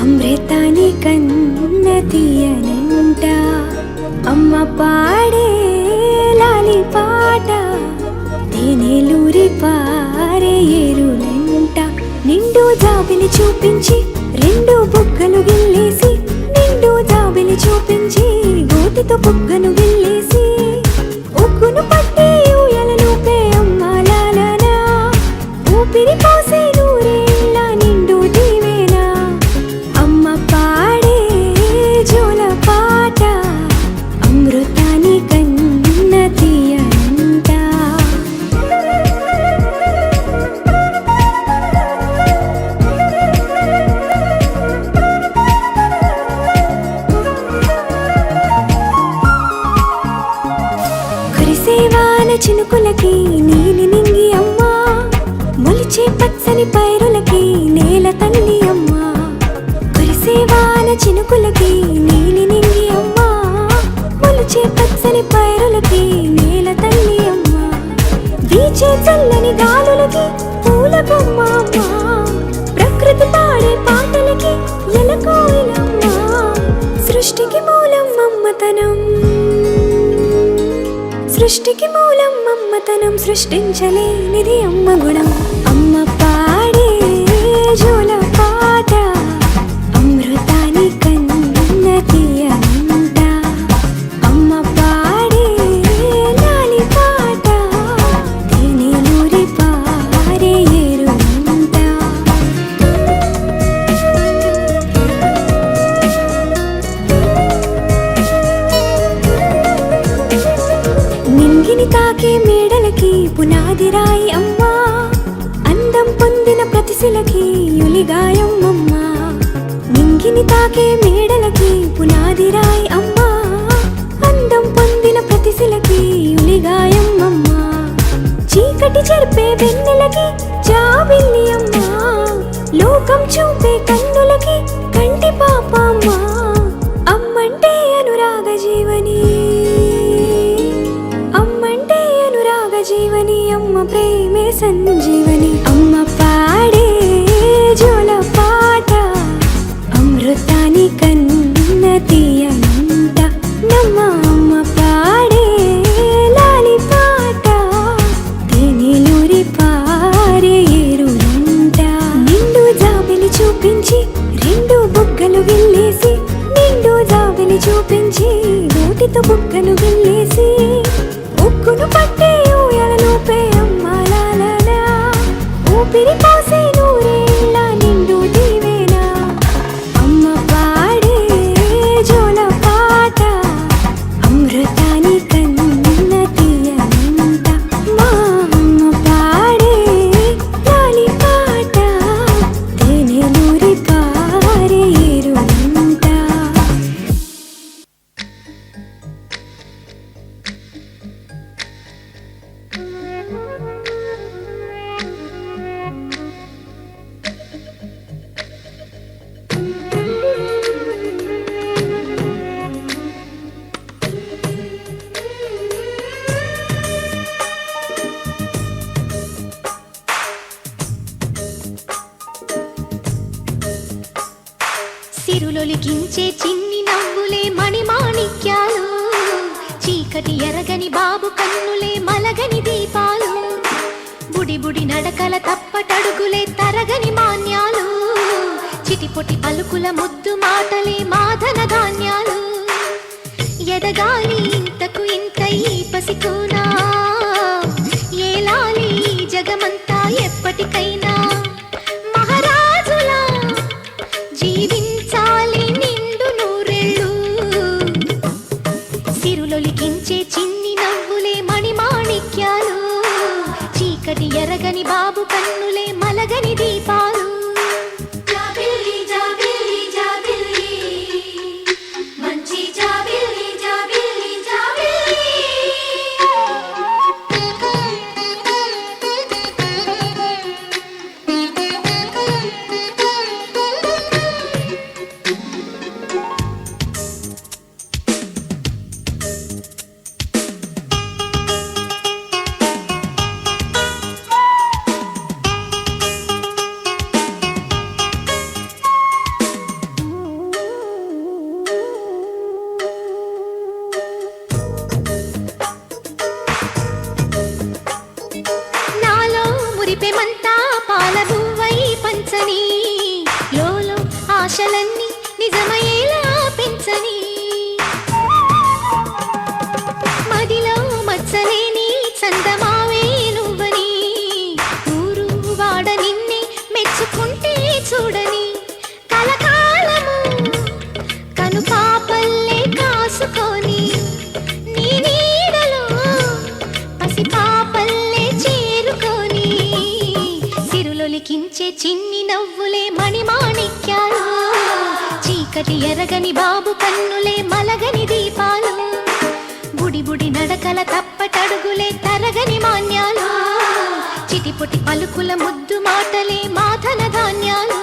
అమృతాని కన్న తీయనంట అమ్మ పాడే లాలి పాట తేనెలూరి పారే ఏరులంట నిండు జాబిలి చూపించి రెండు బుగ్గలు గిల్లేసి నిండు జాబిలి చూపించి గోటితో బుగ్గను గిల్లేసి ఉగ్గును పట్టి ఊయలనుపే అమ్మ లాలనా ఊపిరి పోసే నూరేళ్ళ నిండు దీవేనా అమ్మ పాడే జోల పాట అమృతాని కన్న తీయంట కురిసేవాన చినుకులకి నీలి నింగి అమ్మా మొలిచే పచ్చని పైరులకి నేల తల్లి అమ్మా కురిసేవాన చినుకులకి నీలి నింగి అమ్మా మొలిచే పచ్చని పైరులకి నేల తల్లి అమ్మా వీచే చల్లని గాలులకి పూల బొమ్మ అమ్మా ప్రకృతి పాడే పాటలకి ఎలకోయిలమ్మా సృష్టికి మూలం మమ్మతనం సృష్టికి మూలం మమ్మతనం సృష్టించలేనిది అమ్మ గుణం అమ్మ పాడే జోల పాట అమృతాని కన్న తీయంట అమ్మ పాడే లాలి పాట తేనెలూరి పారే ఏరులంట నింగిని తాకే మేడలకి పునాది రాయి అమ్మా అందం పొందిన ప్రతిశిలకి యులిగాయం అమ్మా నింగిని తాకే మేడలకి పునాది రాయి అమ్మా అందం పొందిన ప్రతిశిలకి యులిగాయం అమ్మా చీకటి చెరిపే వెన్నెలకి జాబిల్లి అమ్మా లోకం చూపే కన్నులకి కంటి పాప అమ్మా అమ్మంటే అనురాగ జీవని జీవని అమ్మ ప్రేమే సంజీవని అమ్మ పాడే జోల పాట అమృతాని కన్న తీయంట నమ్మ అమ్మ పాడే లాలి పాట తేనెలూరి పారే ఏరులంట నిండు జాబిలి చూపించి రెండు బుగ్గలు గిల్లేసి నిండు జాబిలి చూపించి నోటితో బుగ్గను గిల్లేసి ఉక్కును పట్టే ఊయలనుపే అమ్మ లాలనా ఊపిరి పోసే నూరేళ్ళ నిండు దీవేనా అమ్మ పాడే జోల పాట అమృతాని కన్న తీయంట మా అమ్మ పాడే లాలి పాట తేనెలూరి పారే ఏరులంట సిరులొలికించే చిన్ని నవ్వులే మణిమాణిక్యాలు చీకటి ఎరగని బాబు కన్నులే మలగని దీపాలు బుడి బుడి నడకల తప్పటడుగులే తరగని మాన్యాలు చిటిపొటి పలుకుల ముద్దు మాటలే మాదన ధాన్యాలు ఎదగాలి ఇంతకు ఇంత ఈ పసికోనా ఏలాలి జగమంతా ఎప్పటికైనా మహారాజులా జీవించాలి నిండు నూరేళ్ళు సిరులొలికించే చిన్ని నవ్వులే మణిమాణిక్యాలు చీకటి ఎరగని బాబు కన్నులే మలగని దీపాలు జాబిల్లి జాబిల్లి జాబిల్లి మంచి జాబిల్లి జాబిల్లి జాబిల్లి పంచని లోలో ఆశలన్నీ నిజమయ్యేలా పెంచని మదిలో మచ్చలేని చందమావే నువ్వని ఊరు వాడ నిన్నే మెచ్చుకుంటే చూడని కలకాలము కను పాపల్లే కాసుకొని నీ నీడలో పసి పాపల్లే చేరుకొని సిరులొలికించే చిన్ని నవ్వులే మణిమాణిక్యాలు చీకటి ఎరగని బాబు కన్నులే మలగని దీపాలు బుడి బుడి నడకల తప్పటడుగులే తరగని మాన్యాలు చిటిపొటి పలుకుల ముద్దు మాటలే మాధన ధాన్యాలు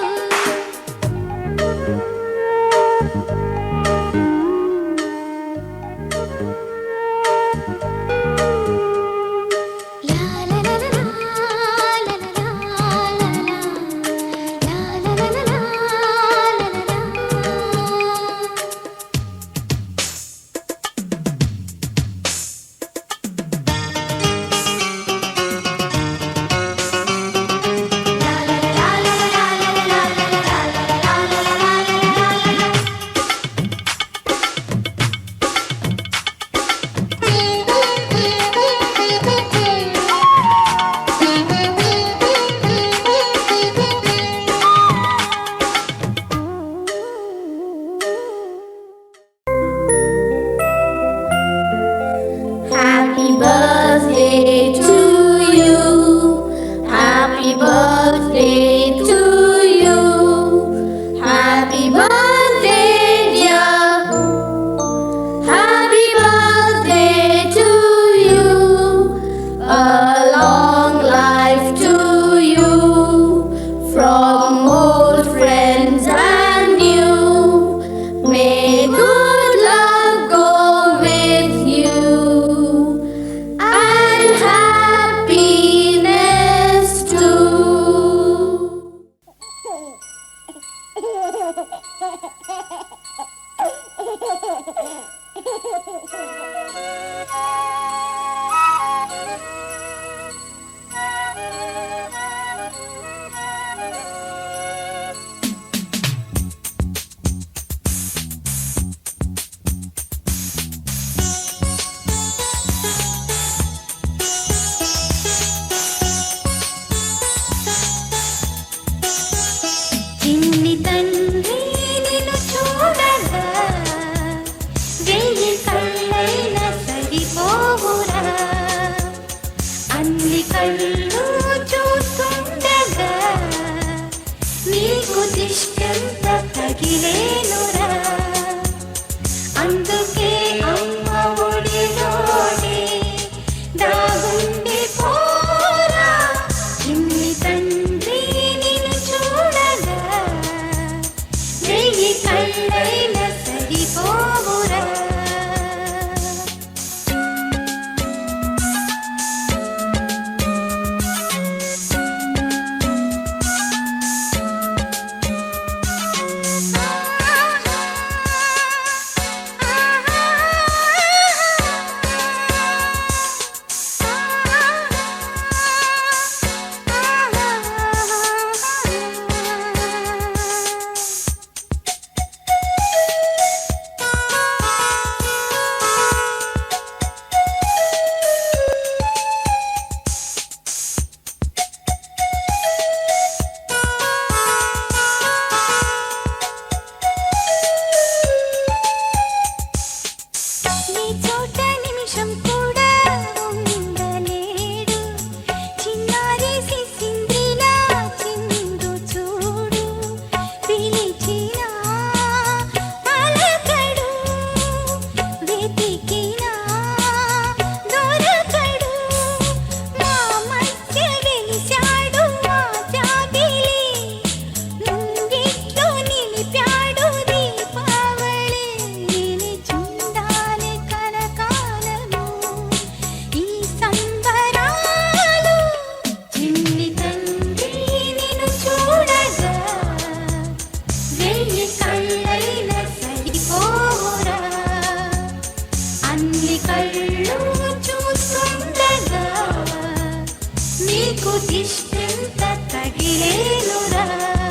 నీకు దిష్టంత తగిలేనురా.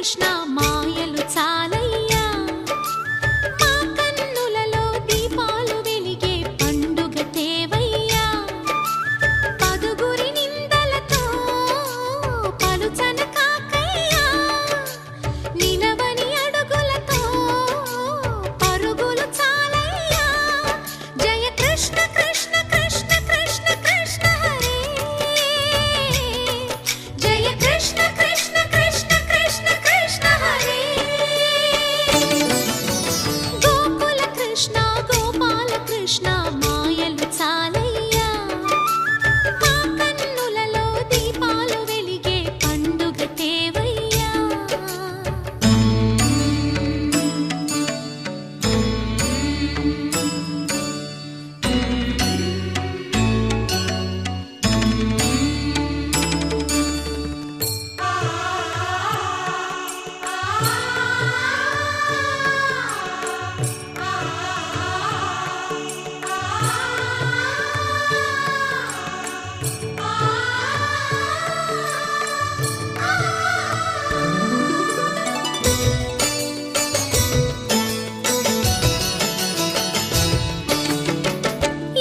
కృష్ణ మాయలు చాలయ్యా మా కన్నులలో దీపాలు వెలిగే పండుగ తేవయ్యా పదుగురి నిందలతో పలుచన కాకయ్యా నిలవని అడుగులతో పరుగులు చాలయ్యా జయ కృష్ణ కృష్ణ కృష్ణ కృష్ణ కృష్ణ హరే జయ కృష్ణ కృష్ణ కృష్ణ కృష్ణ కృష్ణ హరే గోకుల కృష్ణ గోపాల కృష్ణ మాయలు చాలయ్యా మా కన్నులలో దీపాలు వెలిగే పండుగ తేవయ్యా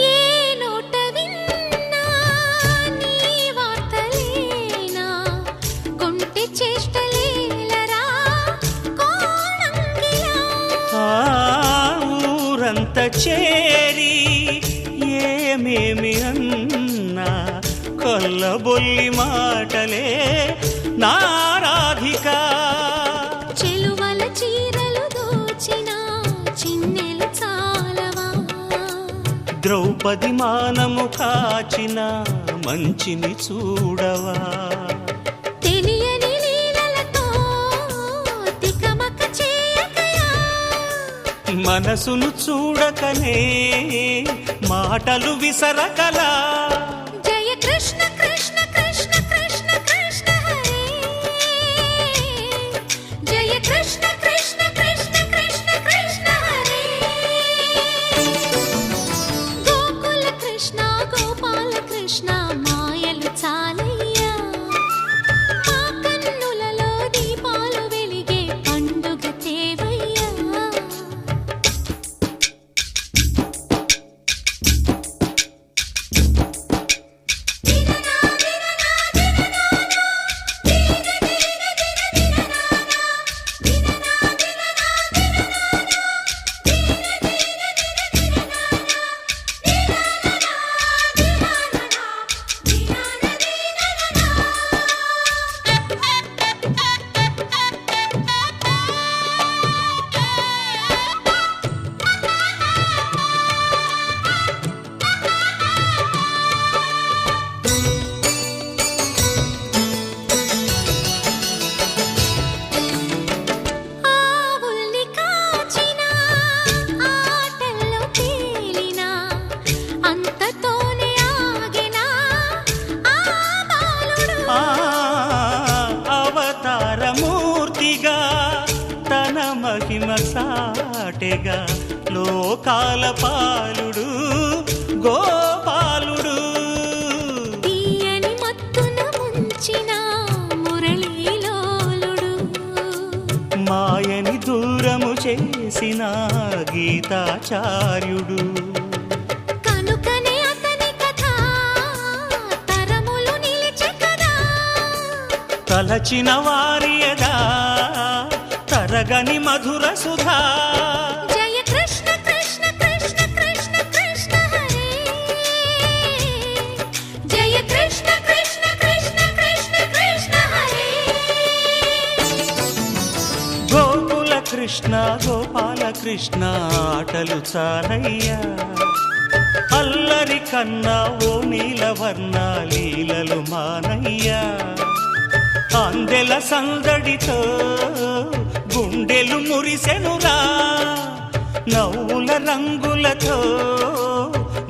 ఏ నోట విన్నా నీ వార్తలేనా కొంటె చేష్టలేలరా కోణంగిలా ఆ ఊరంత చేరి ఏమేమి అన్నా కొల్లబొల్లి మాటలే నారాధిక చెలువల చీరలు దోచిన చిన్నెలు చాలవా ద్రౌపది మానము కాచిన మంచిని చూడవా తెలియని లీలలతో తికమక చేయకయా మనసును చూడకనే మాటలు విసరకలా జయ కృష్ణ కృష్ణ కృష్ణ కృష్ణ కృష్ణ హరే జయ కృష్ణ కృష్ణ కృష్ణ కృష్ణ కృష్ణ హరే గోకుల కృష్ణ గోపాల కృష్ణ మాయలు చాలయ్యా మా కన్నులలో దీపాలు వెలిగే పండుగ తేవయ్యా ఆవుల్ని కాచిన ఆటల్లో తేలిన అంతతోనే ఆగిన ఆ బాలుడు ఆ అవతారమూర్తిగా తన మహిమ సాటెగా లోకాల పాలుడు గోపాలుడు తీయని మత్తున ముంచిన మురళీలోలుడు మాయని దూరము చేసిన గీతాచార్యుడు కనుకనే అతని కథ తరములు నిలిచె కదా తలచిన వారియదా తరగని మధుర సుధా జయ కృష్ణ కృష్ణ కృష్ణ కృష్ణ కృష్ణ హరే జయ కృష్ణ కృష్ణ కృష్ణ కృష్ణ కృష్ణ హరే గోకుల కృష్ణ గోపాల కృష్ణ ఆటలు చాలయ్యా అల్లరి కన్నా ఓ నీలవర్ణ లీలలు మానయ్యా అందెల సందడితో గుండెలు మురిసెనురా నవ్వుల రంగులతో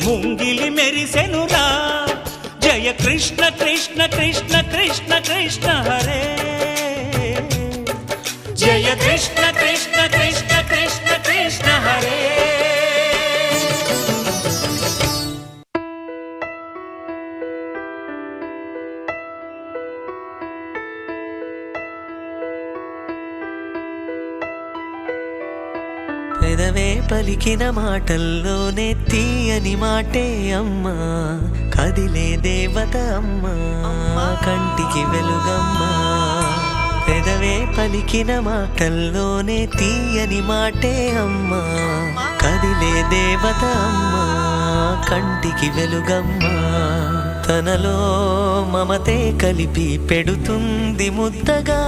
ముంగిలి మెరిసెనురా జయ కృష్ణ కృష్ణ కృష్ణ కృష్ణ కృష్ణ హరే జయ కృష్ణ కృష్ణ కృష్ణ కృష్ణ కృష్ణ హరే పెదవే పలికిన మాటల్లోనే తీయని మాటే అమ్మా, కదిలే దేవత అమ్మా, కంటికి వెలుగమ్మా. పెదవే పలికిన మాటల్లోనే తీయని మాటే అమ్మా, కదిలే దేవత అమ్మా, కంటికి వెలుగమ్మా. తనలో మమతే కలిపి పెడుతుంది ముద్దగా,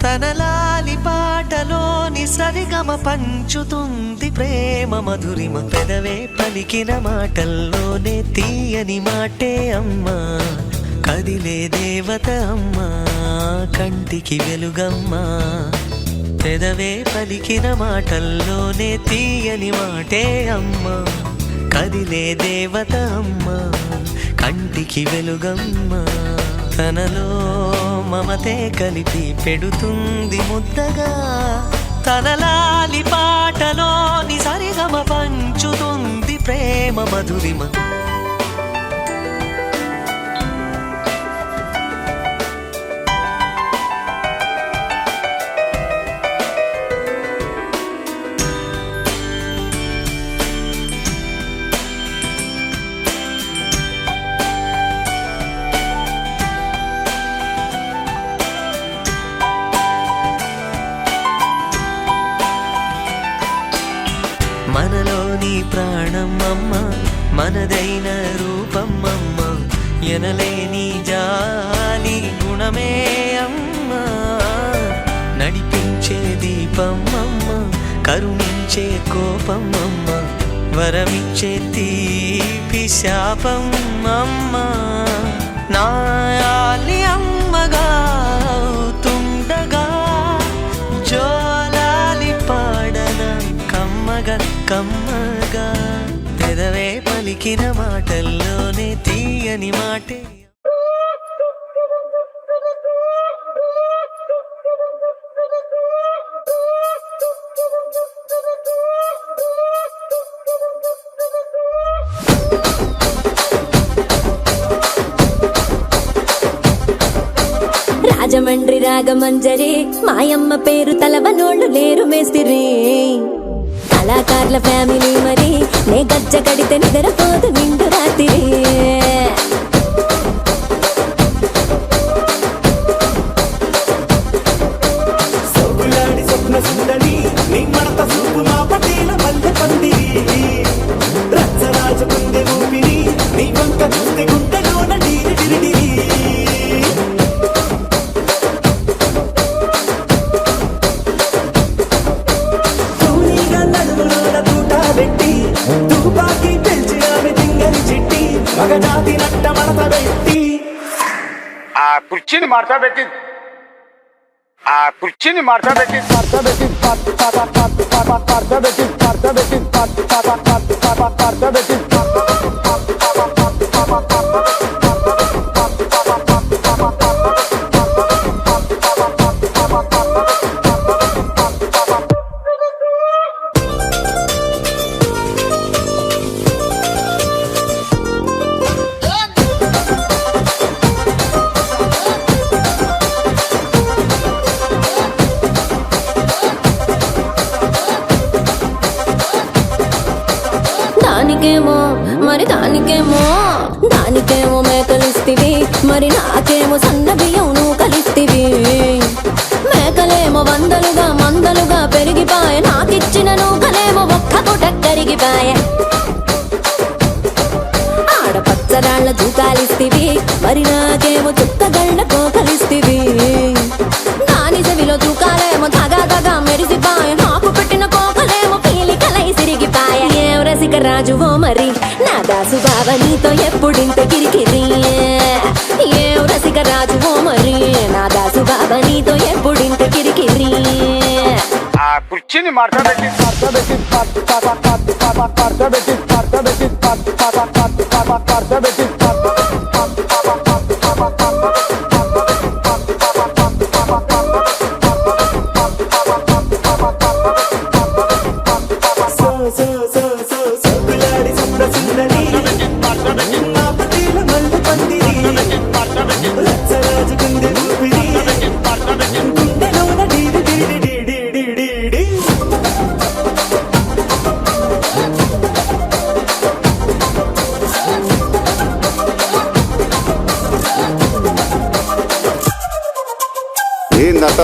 తన లాలి పాటలోని సరిగమ పంచుతుంది ప్రేమ మధురిమ. పెదవే పలికిన మాటల్లోనే తీయని మాటే అమ్మా, కదిలే దేవత అమ్మా, కంటికి వెలుగమ్మా. పెదవే పలికిన మాటల్లోనే తీయని మాటే అమ్మా, కదిలే దేవత అమ్మా, కంటికి వెలుగమ్మా. తనలో మమతే కలిపి పెడుతుంది ముద్దగా, తన లాలి పాటలోని సరిగమ పంచుతుంది ప్రేమ మధురిమ. మనలోని ప్రాణం అమ్మ, మనదైన రూపం అమ్మ, ఎనలేని జాలి గుణమే అమ్మ. నడిపించే దీపం అమ్మ, కరుణించే కోపం అమ్మ, వరమిచ్చే తీపి శాపం అమ్మ. నాయాలి అమ్మగా అవుతుండగా, జోలాలి పాడన కమ్మగా కమ్మగా. పెదవే పలికిన మాటల్లోనే తీయని మాటే. రాజమండ్రి రాగమంజరి మాయమ్మ పేరు తలవనోళ్ళు లేరు మేస్తిరి. కళాకారుల ఫ్యామిలీ మరి నే గజ్జ కడితే నిద్రపోదు నిండు రాత్రి. స్వప్న సుందరి నీ మడత సూపు మా పటేల మల్లె పందిరి. రచ్చరాజు గుండె ఊపిరి నీ వంక చూస్తే గుండెలోన నీరు డిరిడిరి. తుపాకి పెంచి ఆమె తింగని చిట్టి మగజాతి నట్ట మడత పెట్టి ఆ కుర్చీని మార్తా పెట్టి దానికేమో మరి దానికేమో మేకలిస్తివి, మరి నాకేమో సన్న బియ్యం నువ్వు కలిస్తివి. మేకలేమో వందలుగా మందలుగా పెరిగిపాయ, నాకిచ్చిన నూకలేమో ఒక్క పూట కరిగిపాయ. ఆడపచ్చరాళ్ళ జూకాలిస్తివి, మరి నాకేమో చుక్కగళ్ళ కోకలిస్తివి. దాని చెవిలో జూకాలేమో దగా దగా మెరిసిపాయ, నాకు పెట్టిన కోకలేమో పీలికలై సిరిగిపాయ. ఏం రసిక రాజువో మరి నా దాసు బావ నీతో ఎప్పుడింత కిరికిరి. ఏం రసిక రాజువో మరి నా దాసు బావ నీతో ఎప్పుడింత కిరికిరి. ఆ కుర్చీని మార్తా పెట్టి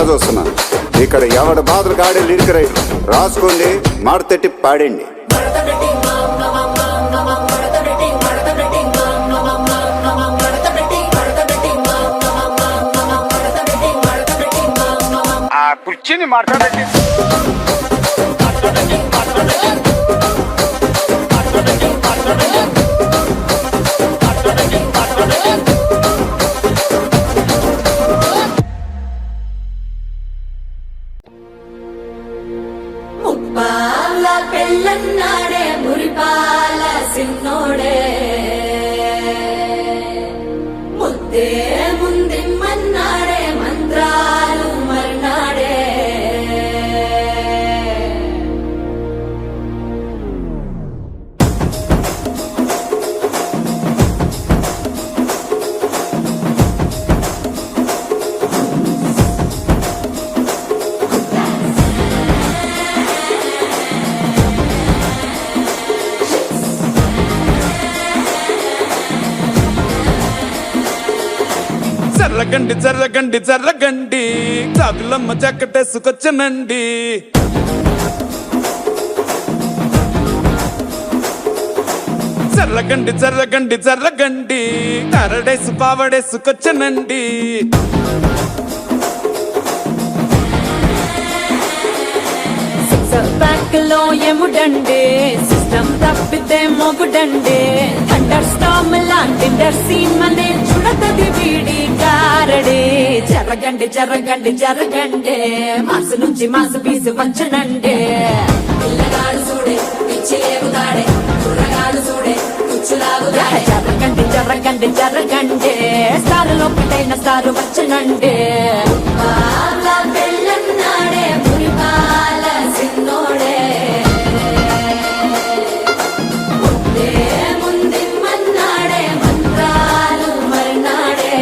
అంతా చూస్తున్నా. ఇక్కడ ఎవడ బాధలు కాడే లిరిక్ రైటర్ రాసుకోండి, మాడతెట్టి పాడండి. ఆ కుర్చీని మార్చబెట్టి ముప్పాల పెళ్ళన్నాడే మురిపాల సిన్నోడే ముద్దే ముందిమ్మన్నాడే మంత్రాలు మర్నాడే జర్రగండి జర్రగండి జర్రగండి చాకులమ్మ చక్కటేసుకొచ్చనండి. జర్రగండి జర్రగండి జర్రగండి కరడేసు పావడేసుకొచ్చనండి. బ్యాక్ లో ఎముడండి సిస్టమ్ తప్పితే మొగుడండి థండర్ స్టామ్ లాంటి సీమనే చుడతది వీడి కారడి. జరగండి జరగండి జరగండి మాసు నుంచి మాసు పీసు వంచనండి. పిల్లగాడు చూడే పిచ్చి లేగుతాడే కుర్రగాడు చూడే కుచ్చులాగుతాడే. జరగండి జరగండి జరగండి స్టారులో ఒకటైన స్టారు వచ్చనండి. పెళ్ళన్నాడే మురిపాల సిన్నోడే ముద్దే ముందిమ్మన్నాడే మంత్రాలు మర్నాడే.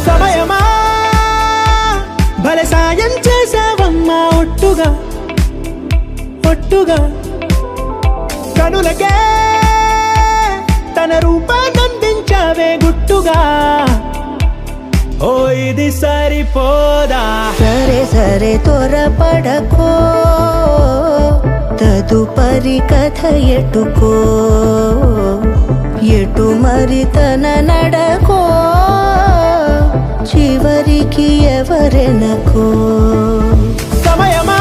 సమయమా భలే సాయం చేసావమ్మా ఒట్టుగా ఒట్టుగా కనులకే తన రూపాన్నందించావే గుట్టుగా. ఓ ఇది సరిపోదా సరే సరే త్వరపడకో తదుపరి కథ ఎటుకో ఎటు మరి తన నడకో చివరికి ఎవరెనకో. సమయమా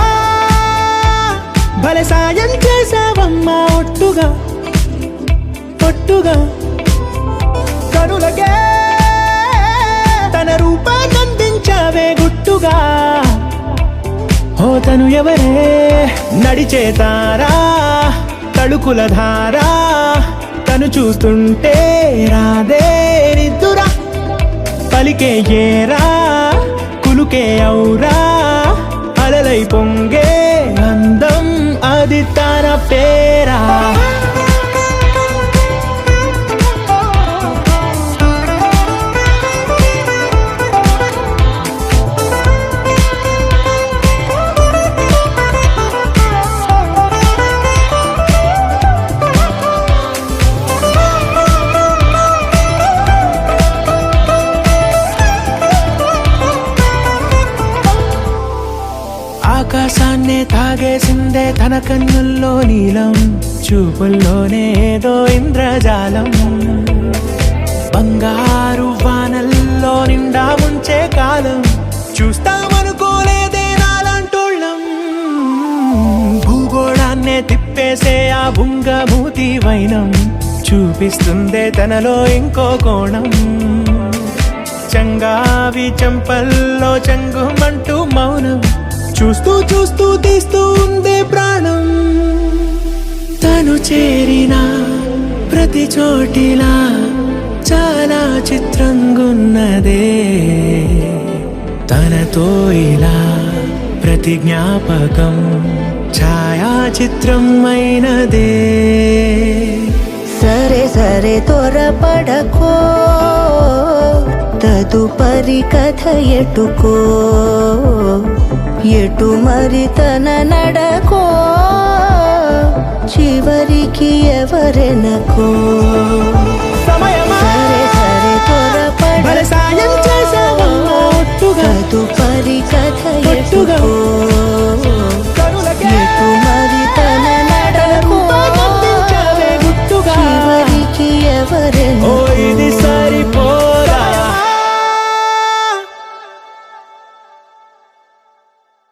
భలే సాయం చేసావమ్మా ఒట్టుగా ఒట్టుగా కనులకే తన రూపాన్నందించావే గుట్టుగా. ఓ తను ఎవరే నడిచే తారా తళుకుల ధారా తను చూస్తుంటే రాదే నిద్దురా పలికే ఏరా కులుకే ఔరా అలలై పొంగే అందం అది తన పేరా. ఆకాశాన్నే తాగేసిందే తన కన్నుల్లో నీలం చూపుల్లోనే ఏదో ఇంద్రజాలం. బంగారు వానల్లో నిండా ఉంచే కాలం చూస్తామనుకోలేదే నాలాంటోళ్ళం. భూగోళాన్నే తిప్పేసే ఆ బుంగమూతి వైనం చూపిస్తుందే తనలో ఇంకో కోణం. చంగావి చెంపల్లో చెంగుమంటూ మౌనం, చూస్తూ చూస్తూ తీస్తూ ఉందే ప్రాణం. తను చేరిన ప్రతి చోటిలా చాలా చిత్రంగున్నదే, తనతో ఇలా ప్రతి జ్ఞాపకం ఛాయాచిత్రం అయినదే. సరే సరే త్వరపడకో, తదుపరి కథ ఎటుకో, ఎటు మరి తన నడకో, చివరికి ఎవరెనకో. సరే సరే త్వరపడకో, తదుపరి కథ